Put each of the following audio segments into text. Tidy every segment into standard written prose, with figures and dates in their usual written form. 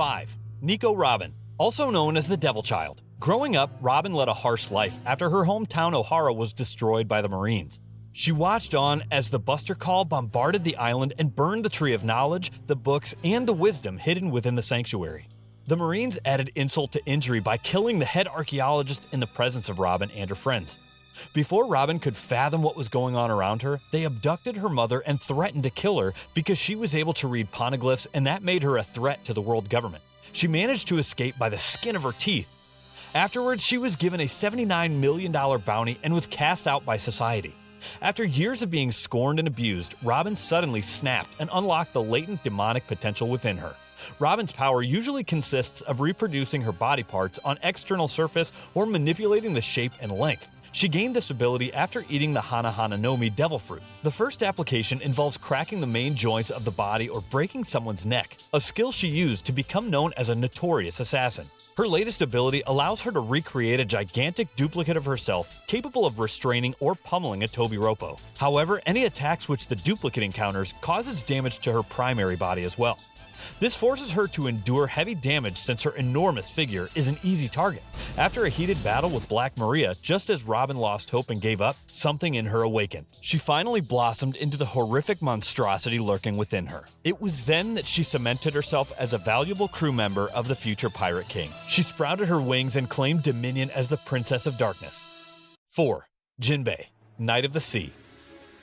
5. Nico Robin, also known as the Devil Child. Growing up, Robin led a harsh life after her hometown Ohara was destroyed by the Marines. She watched on as the Buster Call bombarded the island and burned the Tree of Knowledge, the books, and the wisdom hidden within the sanctuary. The Marines added insult to injury by killing the head archaeologist in the presence of Robin and her friends. Before Robin could fathom what was going on around her, they abducted her mother and threatened to kill her because she was able to read poneglyphs, and that made her a threat to the world government. She managed to escape by the skin of her teeth. Afterwards, she was given a $79 million bounty and was cast out by society. After years of being scorned and abused, Robin suddenly snapped and unlocked the latent demonic potential within her. Robin's power usually consists of reproducing her body parts on external surface or manipulating the shape and length. She gained this ability after eating the Hana Hana no Mi devil fruit. The first application involves cracking the main joints of the body or breaking someone's neck, a skill she used to become known as a notorious assassin. Her latest ability allows her to recreate a gigantic duplicate of herself capable of restraining or pummeling a Tobiropo. However, any attacks which the duplicate encounters causes damage to her primary body as well. This forces her to endure heavy damage since her enormous figure is an easy target. After a heated battle with Black Maria, just as Robin lost hope and gave up, something in her awakened. She finally blossomed into the horrific monstrosity lurking within her. It was then that she cemented herself as a valuable crew member of the future Pirate King. She sprouted her wings and claimed dominion as the Princess of Darkness. 4. Jinbei, Knight of the Sea.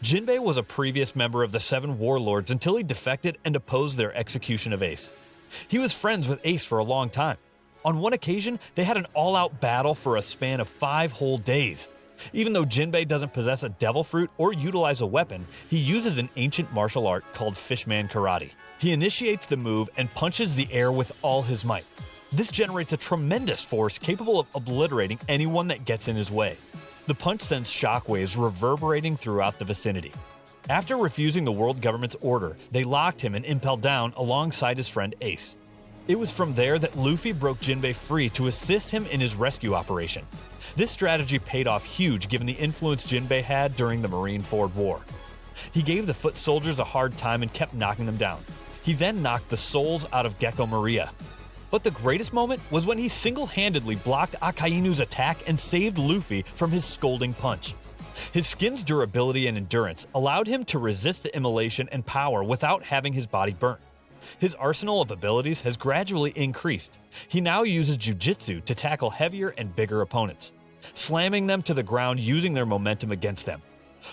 Jinbei was a previous member of the Seven Warlords until he defected and opposed their execution of Ace. He was friends with Ace for a long time. On one occasion, they had an all-out battle for a span of 5 whole days. Even though Jinbei doesn't possess a devil fruit or utilize a weapon, he uses an ancient martial art called Fishman Karate. He initiates the move and punches the air with all his might. This generates a tremendous force capable of obliterating anyone that gets in his way. The punch sends shockwaves reverberating throughout the vicinity. After refusing the world government's order, they locked him and impelled down alongside his friend Ace. It was from there that Luffy broke Jinbei free to assist him in his rescue operation. This strategy paid off huge given the influence Jinbei had during the Marineford War. He gave the foot soldiers a hard time and kept knocking them down. He then knocked the souls out of Gecko Maria. But the greatest moment was when he single-handedly blocked Akainu's attack and saved Luffy from his scolding punch. His skin's durability and endurance allowed him to resist the immolation and power without having his body burnt. His arsenal of abilities has gradually increased. He now uses jujitsu to tackle heavier and bigger opponents, slamming them to the ground using their momentum against them.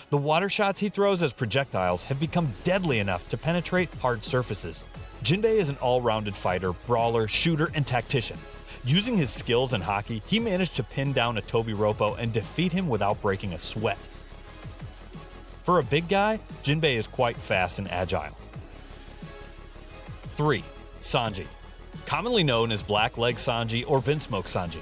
The water shots he throws as projectiles have become deadly enough to penetrate hard surfaces. Jinbei is an all-rounded fighter, brawler, shooter, and tactician. Using his skills in hockey, he managed to pin down a Tobiropo and defeat him without breaking a sweat. For a big guy, Jinbei is quite fast and agile. 3. Sanji, commonly known as Black Leg Sanji or Vinsmoke Sanji,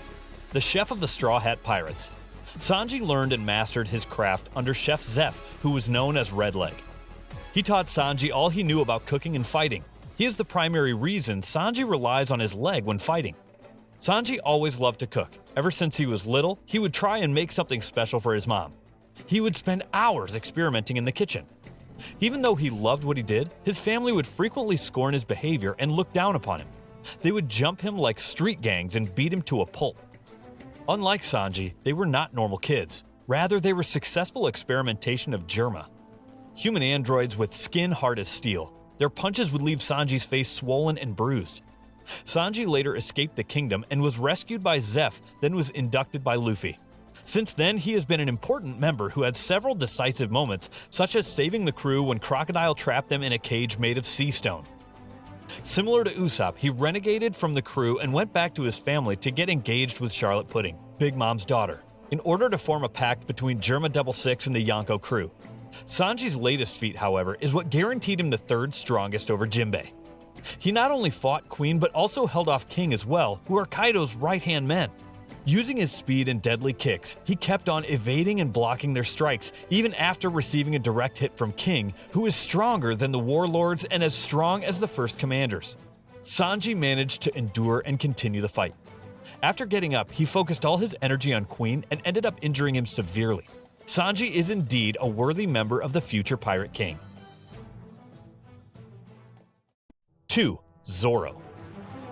the chef of the Straw Hat Pirates. Sanji learned and mastered his craft under Chef Zeph, who was known as Red Leg. He taught Sanji all he knew about cooking and fighting. He is the primary reason Sanji relies on his leg when fighting. Sanji always loved to cook. Ever since he was little, he would try and make something special for his mom. He would spend hours experimenting in the kitchen. Even though he loved what he did, his family would frequently scorn his behavior and look down upon him. They would jump him like street gangs and beat him to a pulp. Unlike Sanji, they were not normal kids. Rather, they were successful experimentation of Germa. Human androids with skin hard as steel. Their punches would leave Sanji's face swollen and bruised. Sanji later escaped the kingdom and was rescued by Zeph, then was inducted by Luffy. Since then, he has been an important member who had several decisive moments, such as saving the crew when Crocodile trapped them in a cage made of sea stone. Similar to Usopp, he renegaded from the crew and went back to his family to get engaged with Charlotte Pudding, Big Mom's daughter, in order to form a pact between Germa 66 and the Yonko crew. Sanji's latest feat, however, is what guaranteed him the third strongest over Jinbei. He not only fought Queen but also held off King as well, who are Kaido's right-hand men. Using his speed and deadly kicks, he kept on evading and blocking their strikes, even after receiving a direct hit from King, who is stronger than the warlords and as strong as the first commanders. Sanji managed to endure and continue the fight. After getting up, he focused all his energy on Queen and ended up injuring him severely. Sanji is indeed a worthy member of the future Pirate King. 2. Zorro.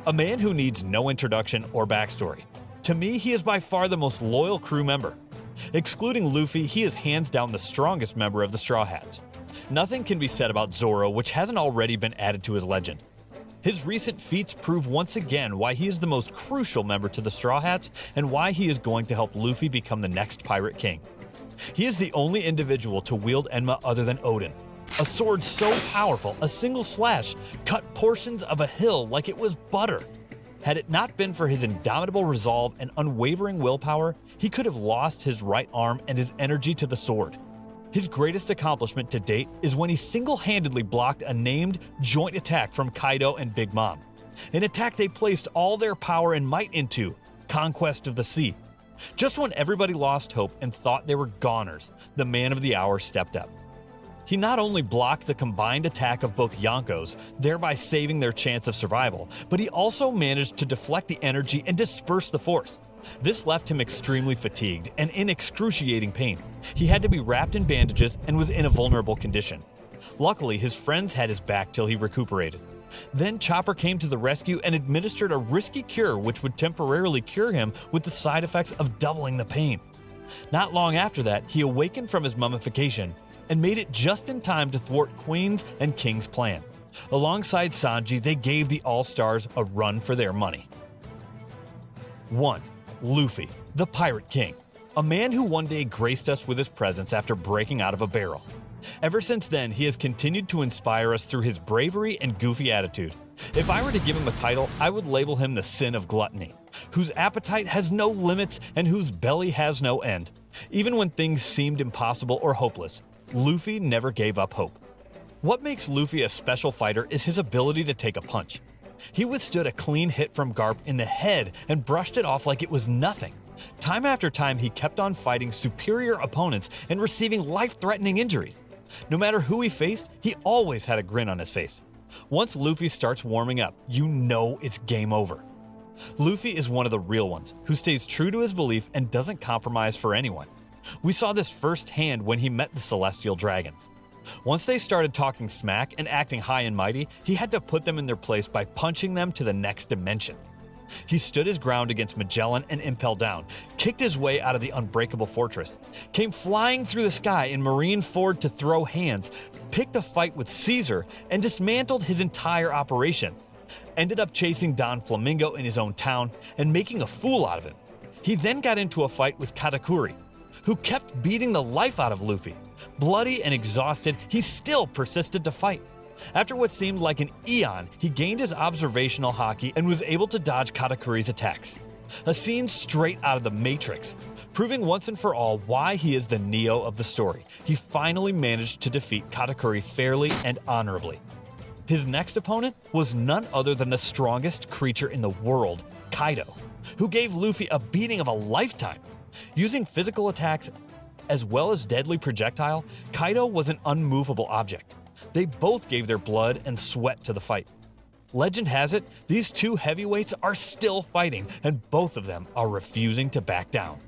A man who needs no introduction or backstory. To me, he is by far the most loyal crew member. Excluding Luffy, he is hands down the strongest member of the Straw Hats. Nothing can be said about Zorro which hasn't already been added to his legend. His recent feats prove once again why he is the most crucial member to the Straw Hats and why he is going to help Luffy become the next Pirate King. He is the only individual to wield Enma other than Odin. A sword so powerful, a single slash cut portions of a hill like it was butter. Had it not been for his indomitable resolve and unwavering willpower, he could have lost his right arm and his energy to the sword. His greatest accomplishment to date is when he single-handedly blocked a named joint attack from Kaido and Big Mom. An attack they placed all their power and might into, Conquest of the Sea. Just when everybody lost hope and thought they were goners, the man of the hour stepped up. He not only blocked the combined attack of both Yonkos, thereby saving their chance of survival, but he also managed to deflect the energy and disperse the force. This left him extremely fatigued and in excruciating pain. He had to be wrapped in bandages and was in a vulnerable condition. Luckily, his friends had his back till he recuperated. Then Chopper came to the rescue and administered a risky cure which would temporarily cure him with the side effects of doubling the pain. Not long after that, he awakened from his mummification and made it just in time to thwart Queen's and King's plan. Alongside Sanji, they gave the All-Stars a run for their money. 1. Luffy, the Pirate King. A man who one day graced us with his presence after breaking out of a barrel. Ever since then, he has continued to inspire us through his bravery and goofy attitude. If I were to give him a title, I would label him the sin of gluttony, whose appetite has no limits and whose belly has no end. Even when things seemed impossible or hopeless, Luffy never gave up hope. What makes Luffy a special fighter is his ability to take a punch. He withstood a clean hit from Garp in the head and brushed it off like it was nothing. Time after time, he kept on fighting superior opponents and receiving life-threatening injuries. No matter who he faced, he always had a grin on his face. Once Luffy starts warming up, you know it's game over. Luffy is one of the real ones, who stays true to his belief and doesn't compromise for anyone. We saw this firsthand when he met the Celestial Dragons. Once they started talking smack and acting high and mighty, he had to put them in their place by punching them to the next dimension. He stood his ground against Magellan and Impel Down, kicked his way out of the unbreakable fortress, came flying through the sky in Marine Ford to throw hands, picked a fight with Caesar, and dismantled his entire operation. Ended up chasing Don Flamingo in his own town and making a fool out of him. He then got into a fight with Katakuri, who kept beating the life out of Luffy. Bloody and exhausted, he still persisted to fight. After what seemed like an eon, he gained his observational haki and was able to dodge Katakuri's attacks. A scene straight out of the Matrix, proving once and for all why he is the Neo of the story. He finally managed to defeat Katakuri fairly and honorably. His next opponent was none other than the strongest creature in the world, Kaido, who gave Luffy a beating of a lifetime. Using physical attacks as well as deadly projectile, Kaido was an unmovable object. They both gave their blood and sweat to the fight. Legend has it, these two heavyweights are still fighting, and both of them are refusing to back down.